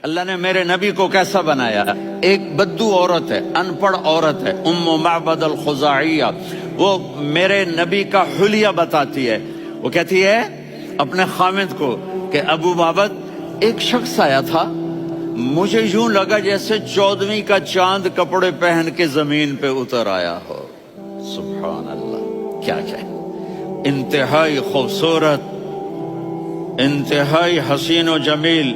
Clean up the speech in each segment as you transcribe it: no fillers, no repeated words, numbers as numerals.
اللہ نے میرے نبی کو کیسا بنایا؟ ایک بدو عورت ہے، ان پڑھ عورت ہے، ام معبد الخزاعیہ، وہ میرے نبی کا حلیہ بتاتی ہے۔ وہ کہتی ہے اپنے خامد کو کہ ابو معبد، ایک شخص آیا تھا، مجھے یوں لگا جیسے 14ویں کا چاند کپڑے پہن کے زمین پہ اتر آیا ہو۔ سبحان اللہ، کیا انتہائی خوبصورت، انتہائی حسین و جمیل،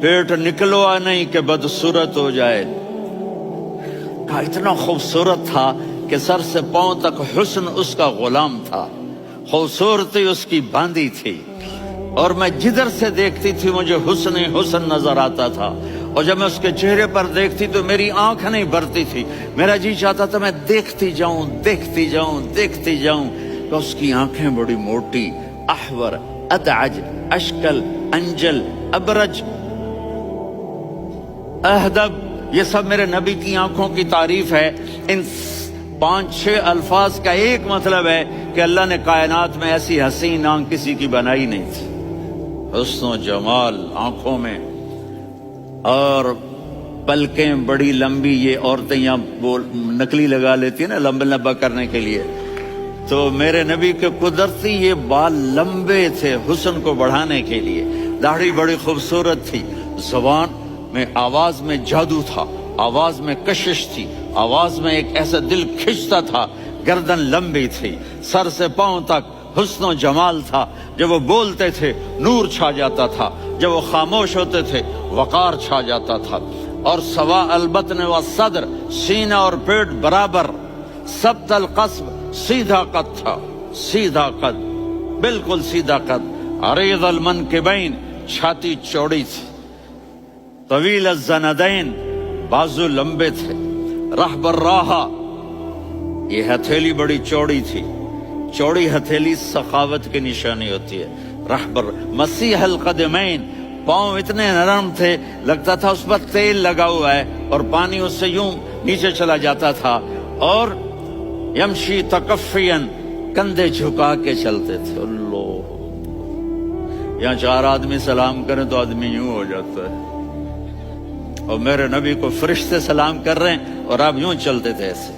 پیٹ نکلوا نہیں کہ بدصورت ہو جائے۔ کہا اتنا خوبصورت تھا کہ سر سے پاؤں تک حسن اس کا غلام تھا، خوبصورتی اس کی باندھی تھی، اور میں جدھر سے دیکھتی تھی مجھے حسن ہی حسن نظر آتا تھا، اور جب میں اس کے چہرے پر دیکھتی تو میری آنکھ نہیں بھرتی تھی، میرا جی چاہتا تھا میں دیکھتی جاؤں دیکھتی جاؤں دیکھتی جاؤں۔ کہ اس کی آنکھیں بڑی موٹی، احور، ادعج، اشکل، انجل، ابرج، اہدب، یہ سب میرے نبی کی آنکھوں کی تعریف ہے۔ ان 5-6 الفاظ کا ایک مطلب ہے کہ اللہ نے کائنات میں ایسی حسین آنکھ کسی کی بنائی نہیں تھی۔ حسن و جمال آنکھوں میں، اور پلکیں بڑی لمبی، یہ عورتیں یہاں نکلی لگا لیتی ہیں نا لمبا کرنے کے لیے، تو میرے نبی کے قدرتی یہ بال لمبے تھے حسن کو بڑھانے کے لیے، داڑھی بڑی خوبصورت تھی، زبان میں آواز میں جادو تھا، آواز میں کشش تھی، آواز میں ایک ایسا دل کھنچتا تھا، گردن لمبی تھی، سر سے پاؤں تک حسن و جمال تھا، جب وہ بولتے تھے نور چھا جاتا تھا، جب وہ خاموش ہوتے تھے وقار چھا جاتا تھا، اور سوا البطن و صدر، سینہ اور پیٹ برابر، سبت القصب، سیدھا قد تھا، سیدھا قد، بالکل سیدھا قد، عریض المنکبین، چھاتی چوڑی تھی، طویل الزندین، بازو لمبے تھے، رحب الراحہ، یہ ہتھیلی بڑی چوڑی تھی، چوڑی ہتھیلی سخاوت کی نشانی ہوتی ہے، رحبر، مسیح القدمین، پاؤں اتنے نرم تھے لگتا تھا اس پر تیل لگا ہوا ہے، اور پانی اس سے یوں نیچے چلا جاتا تھا، اور یمشی تکفین، کندھے جھکا کے چلتے تھے۔ اللہ، یہاں 4 آدمی سلام کریں تو آدمی یوں ہو جاتا ہے، اور میرے نبی کو فرشتے سلام کر رہے ہیں اور آپ یوں چلتے تھے، ایسے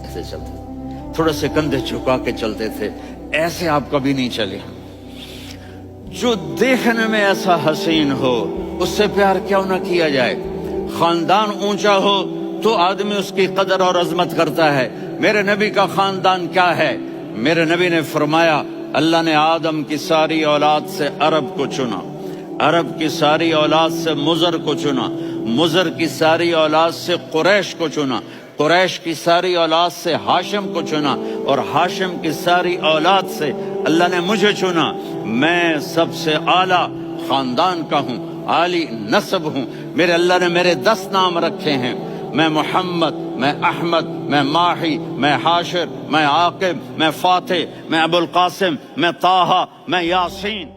ایسے چلتے تھے، تھوڑے سے کندھے جھکا کے چلتے تھے، ایسے آپ کبھی نہیں چلے۔ جو دیکھنے میں ایسا حسین ہو اس سے پیار کیوں نہ کیا جائے؟ خاندان اونچا ہو تو آدمی اس کی قدر اور عظمت کرتا ہے۔ میرے نبی کا خاندان کیا ہے؟ میرے نبی نے فرمایا اللہ نے آدم کی ساری اولاد سے عرب کو چنا، عرب کی ساری اولاد سے مضر کو چنا، مضر کی ساری اولاد سے قریش کو چنا، قریش کی ساری اولاد سے ہاشم کو چنا، اور ہاشم کی ساری اولاد سے اللہ نے مجھے چنا۔ میں سب سے اعلیٰ خاندان کا ہوں، عالی نسب ہوں۔ میرے اللہ نے میرے 10 نام رکھے ہیں، میں محمد، میں احمد، میں ماہی، میں حاشر، میں عاقب، میں فاتح، میں ابو القاسم، میں طٰہٰ، میں یاسین۔